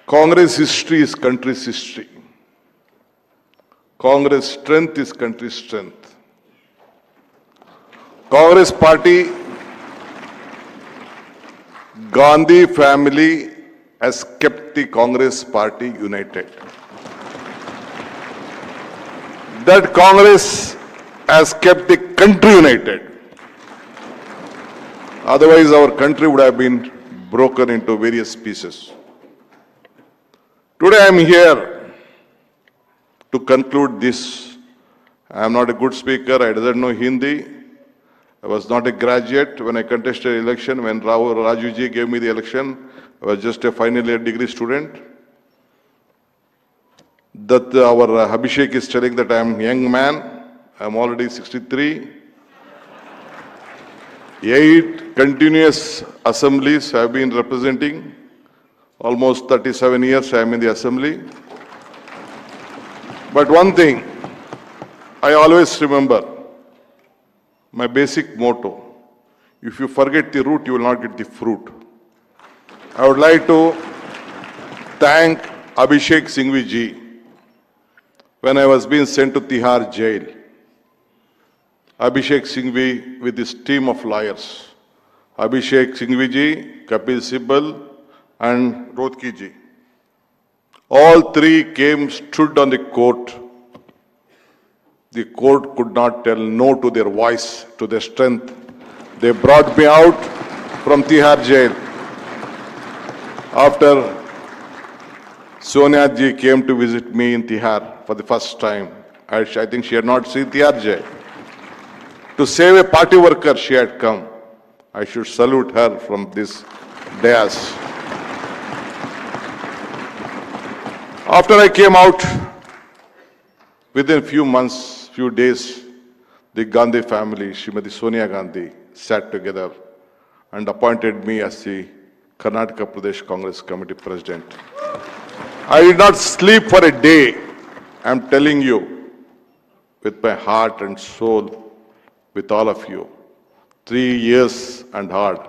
Congress history is country's history. Congress strength is country's strength. Congress party, Gandhi family has kept the Congress party united. That Congress has kept the country united. Otherwise, our country would have been broken into various pieces. Today, I am here to conclude this. I am not a good speaker. I didn't know Hindi. I was not a graduate when I contested election. When Rajuji gave me the election, I was just a final year degree student. That our Abhishek is telling that I am a young man. I am already 63. 8 continuous assemblies I have been representing. Almost 37 years I am in the assembly. But one thing I always remember, my basic motto: if you forget the root, you will not get the fruit. I would like to thank Abhishek Singhvi ji. When I was being sent to Tihar jail, Abhishek Singhvi with his team of lawyers, Abhishek Singhvi ji, Kapil Sibal and Rothki ji, all three came, stood on the court. The court could not tell no to their voice, to their strength. They brought me out from Tihar jail. After Sonia ji came to visit me in Tihar for the first time, I think she had not seen Tihar jail. To save a party worker, she had come. I should salute her from this dais. After I came out, within a few months, few days, the Gandhi family, Srimati Sonia Gandhi, sat together and appointed me as the Karnataka Pradesh Congress Committee President. I did not sleep for a day. I am telling you, with my heart and soul, with all of you. 3 years and hard,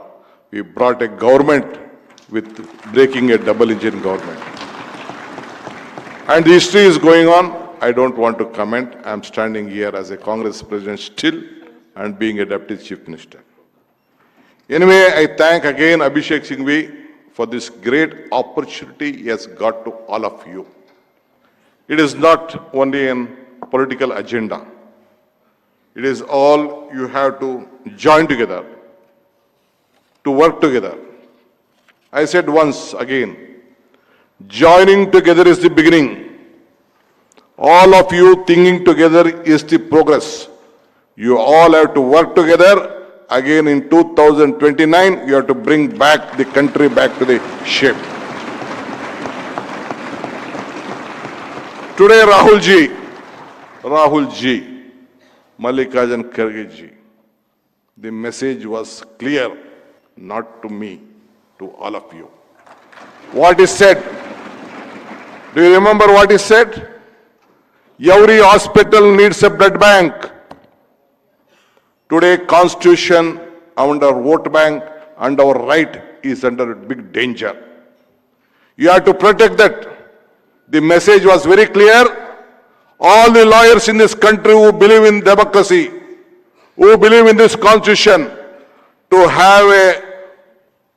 we brought a government with breaking a double-engine government. And the history is going on. I don't want to comment. I am standing here as a Congress president still and being a deputy chief minister. Anyway, I thank again Abhishek Singhvi for this great opportunity he has got to all of you. It is not only a political agenda. It is all you have to join together, to work together. I said once again, joining together is the beginning. All of you thinking together is the progress. You all have to work together. Again in 2029, you have to bring back the country back to the shape. Today, Rahul ji, Mallikarjun Kharge ji, the message was clear, not to me, to all of you. What is said? Do you remember what is said? Every hospital needs a blood bank. Today, Constitution, under vote bank, and our right is under big danger. You have to protect that. The message was very clear. All the lawyers in this country who believe in democracy, who believe in this constitution, to have a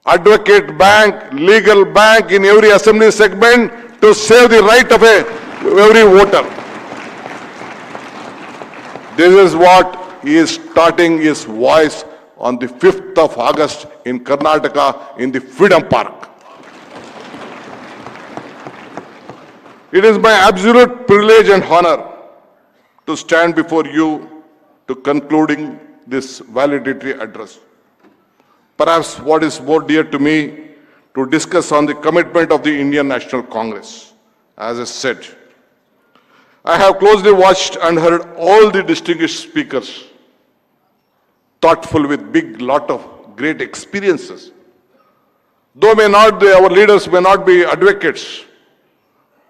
advocate bank, legal bank in every assembly segment to save the right of every voter. This is what he is starting his voice on the 5th of August in Karnataka in the Freedom Park. It is my absolute privilege and honor to stand before you to concluding this valedictory address. Perhaps what is more dear to me to discuss on the commitment of the Indian National Congress. As I said, I have closely watched and heard all the distinguished speakers, thoughtful with big lot of great experiences. Though our leaders may not be advocates,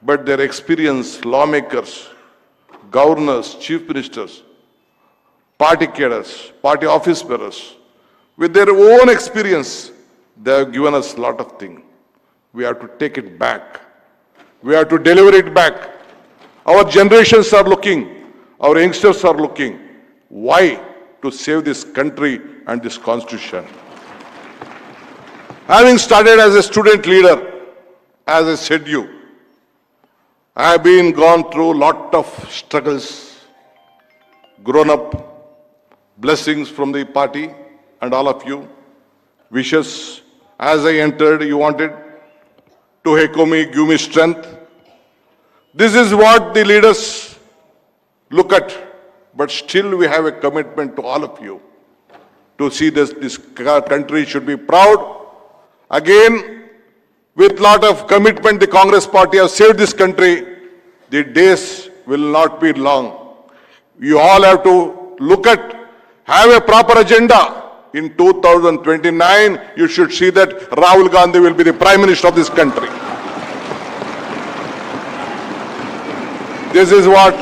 but their experience, lawmakers, governors, chief ministers, party cadres, party office bearers, with their own experience, they have given us a lot of things. We have to take it back We have to deliver it back. Our generations are looking, our youngsters are looking. Why? To save this country and this constitution. Having started as a student leader, as I said you, I have gone through a lot of struggles, grown up, blessings from the party and all of you, wishes. As I entered, you wanted to echo me, give me strength. This is what the leaders look at, but still we have a commitment to all of you to see this country should be proud. Again, with lot of commitment, the Congress party has saved this country. The days will not be long. You all have to look at, have a proper agenda. In 2029, you should see that Rahul Gandhi will be the Prime Minister of this country. This is what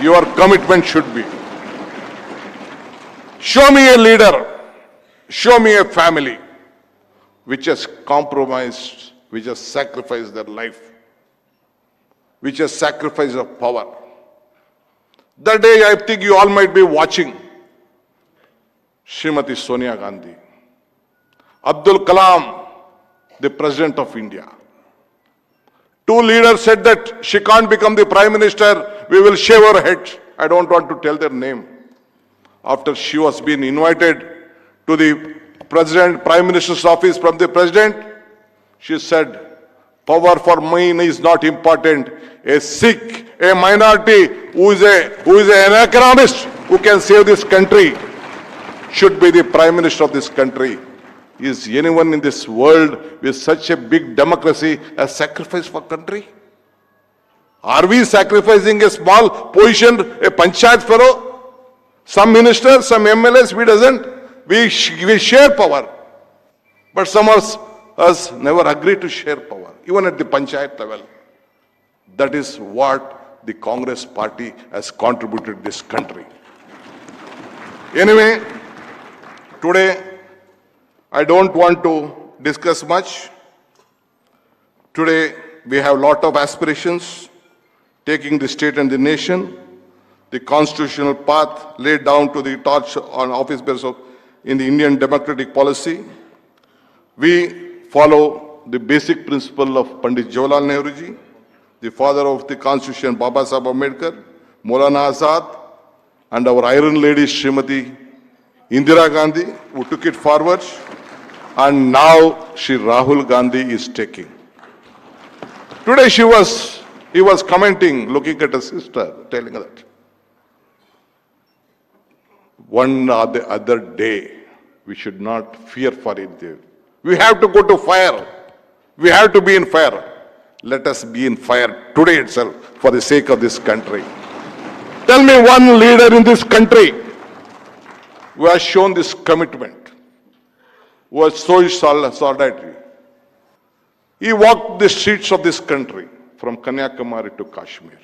your commitment should be. Show me a leader, show me a family which has compromised, which has sacrificed their life, which has sacrificed of power. That day, I think you all might be watching Srimati Sonia Gandhi, Abdul Kalam, the President of India. Two leaders said that she can't become the Prime Minister, we will shave her head. I don't want to tell their name. After she was being invited to the Prime Minister's office from the President, she said, power for me is not important. A Sikh, a minority who is an economist who can save this country should be the Prime Minister of this country. Is anyone in this world with such a big democracy a sacrifice for country? Are we sacrificing a small position, a panchayat fellow? Some ministers, some MLAs, we doesn't. We share power. But some of us never agree to share power, even at the panchayat level. That is what the Congress party has contributed to this country. Anyway, today, I don't want to discuss much. Today, we have a lot of aspirations, taking the state and the nation, the constitutional path laid down to the torch on office bearers in the Indian democratic policy. We follow the basic principle of Pandit Jawaharlal Nehru ji, the father of the constitution, Baba Saheb Ambedkar, Maulana Azad, and our Iron Lady, Srimati Indira Gandhi, who took it forward, and now Shri Rahul Gandhi is taking. Today he was commenting, looking at a sister, telling her that one or the other day, we should not fear for it. We have to go to fire. We have to be in fire. Let us be in fire today itself for the sake of this country. Tell me one leader in this country who has shown this commitment, who has shown solidarity. He walked the streets of this country from Kanyakumari to Kashmir.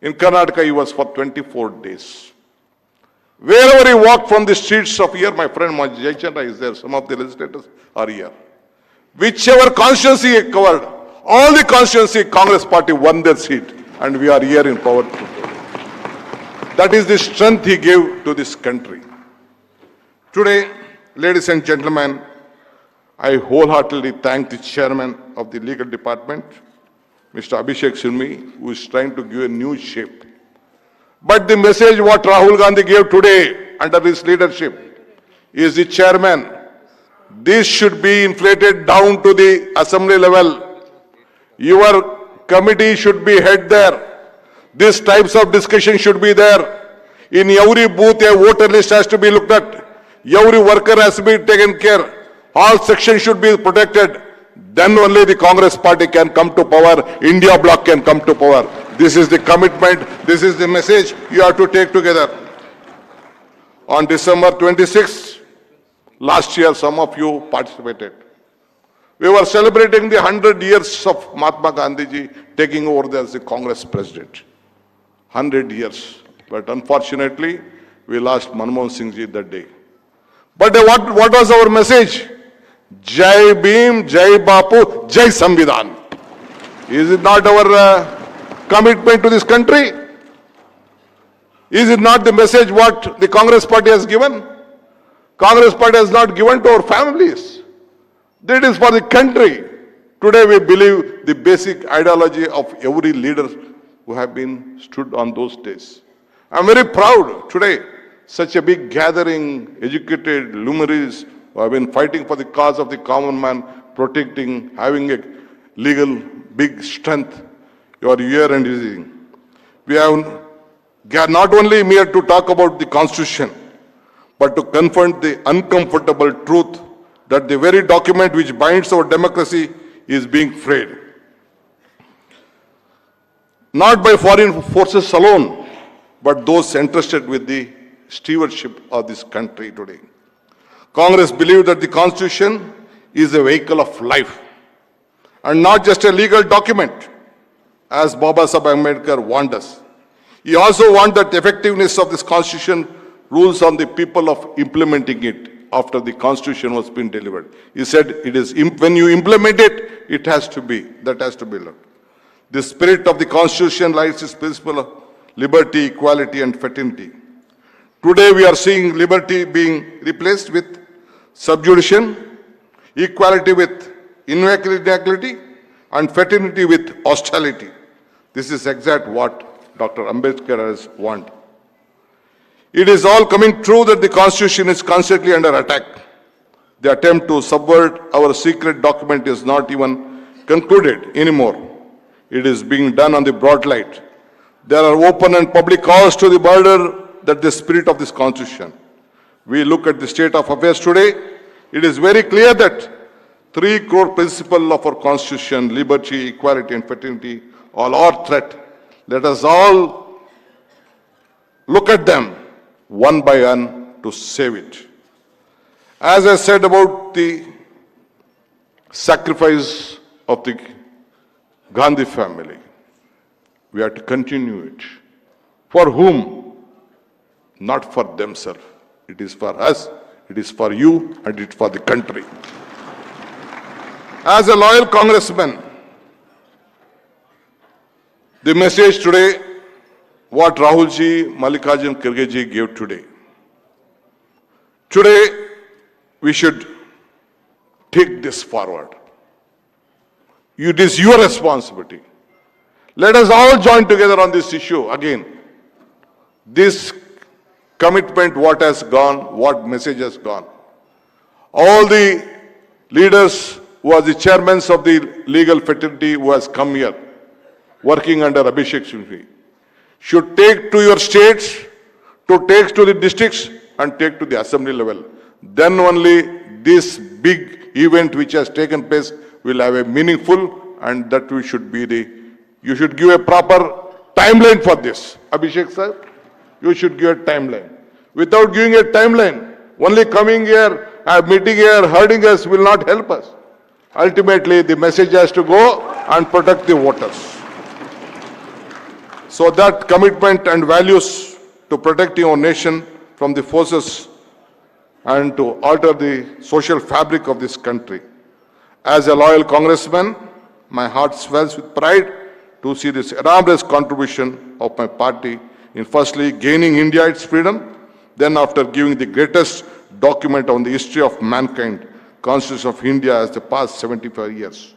In Karnataka, he was for 24 days. Wherever he walked from the streets of here, my friend Jayachandra is there, some of the legislators are here. Whichever constituency he covered, all the constituency, Congress party won their seat, and we are here in power. That is the strength he gave to this country. Today, ladies and gentlemen, I wholeheartedly thank the chairman of the legal department, Mr. Abhishek Singhvi, who is trying to give a new shape. But the message what Rahul Gandhi gave today under his leadership is the chairman. This should be inflated down to the assembly level. Your committee should be head there. These types of discussion should be there. In every booth, a voter list has to be looked at. Every worker has to be taken care. All sections should be protected. Then only the Congress party can come to power. India bloc can come to power. This is the commitment. This is the message you have to take together. On December 26th, last year, some of you participated. We were celebrating the 100 years of Mahatma Gandhi ji taking over there as the Congress president. 100 years. But unfortunately, we lost Manmohan Singh ji that day. But what was our message? Jai Bhim, Jai Bapu, Jai Samvidhan. Is it not our commitment to this country? Is it not the message what the Congress party has given? Congress party has not given to our families. That is for the country. Today we believe the basic ideology of every leader who have been stood on those days. I'm very proud today, such a big gathering, educated luminaries who have been fighting for the cause of the common man, protecting, having a legal big strength. You are here and using. We are not only mere to talk about the Constitution, but to confront the uncomfortable truth that the very document which binds our democracy is being frayed. Not by foreign forces alone, but those entrusted with the stewardship of this country today. Congress believes that the Constitution is a vehicle of life and not just a legal document, as Baba Saheb Ambedkar warned us. He also warned that the effectiveness of this Constitution rules on the people of implementing it after the Constitution was being delivered. He said, it is when you implement it, it has to be, that has to be learned. The spirit of the Constitution lies its principle of liberty, equality, and fraternity. Today we are seeing liberty being replaced with subjudication, equality with inequality, and fraternity with hostility. This is exactly what Dr. Ambedkar has warned. It is all coming true that the Constitution is constantly under attack. The attempt to subvert our secret document is not even concluded anymore. It is being done on the broad light. There are open and public calls to the border that the spirit of this Constitution. We look at the state of affairs today, it is very clear that 3 core principles of our Constitution, liberty, equality, and fraternity, all are threat. Let us all look at them one by one to save it. As I said about the sacrifice of the Gandhi family, we have to continue it. For whom? Not for themselves. It is for us, it is for you, and it is for the country. As a loyal congressman, the message today, what Rahulji, Mallikarjun Kharge gave today. Today, we should take this forward. It is your responsibility. Let us all join together on this issue again. This commitment, what has gone, what message has gone. All the leaders who are the chairmen of the legal fraternity who has come here, working under Abhishek Singhvi, should take to your states, to take to the districts, and take to the assembly level. Then only this big event which has taken place will have a meaningful, and that we should be you should give a proper timeline for this. Abhishek sir, you should give a timeline. Without giving a timeline, only coming here, meeting here, hurting us will not help us. Ultimately, the message has to go and protect the voters. So that commitment and values to protecting our nation from the forces and to alter the social fabric of this country. As a loyal congressman, my heart swells with pride to see this enormous contribution of my party in firstly gaining India its freedom, then after giving the greatest document on the history of mankind, Constitution of India as the past 75 years,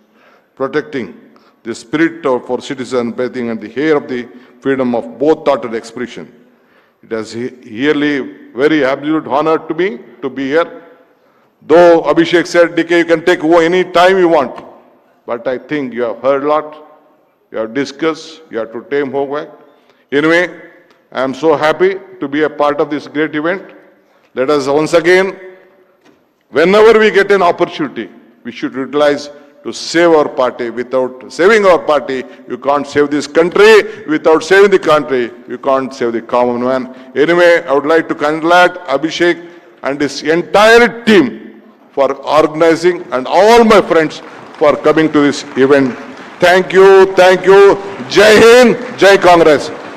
protecting the spirit of our citizens, breathing and the air of the freedom of both thought and expression. It has really very absolute honor to me to be here. Though Abhishek said, DK, you can take any time you want. But I think you have heard a lot, you have discussed, you have to take homework. Anyway, I am so happy to be a part of this great event. Let us once again, whenever we get an opportunity, we should utilize to save our party. Without saving our party, you can't save this country. Without saving the country, you can't save the common man. Anyway, I would like to congratulate Abhishek and his entire team for organizing and all my friends for coming to this event. Thank you, thank you. Jai Hind, Jai Congress.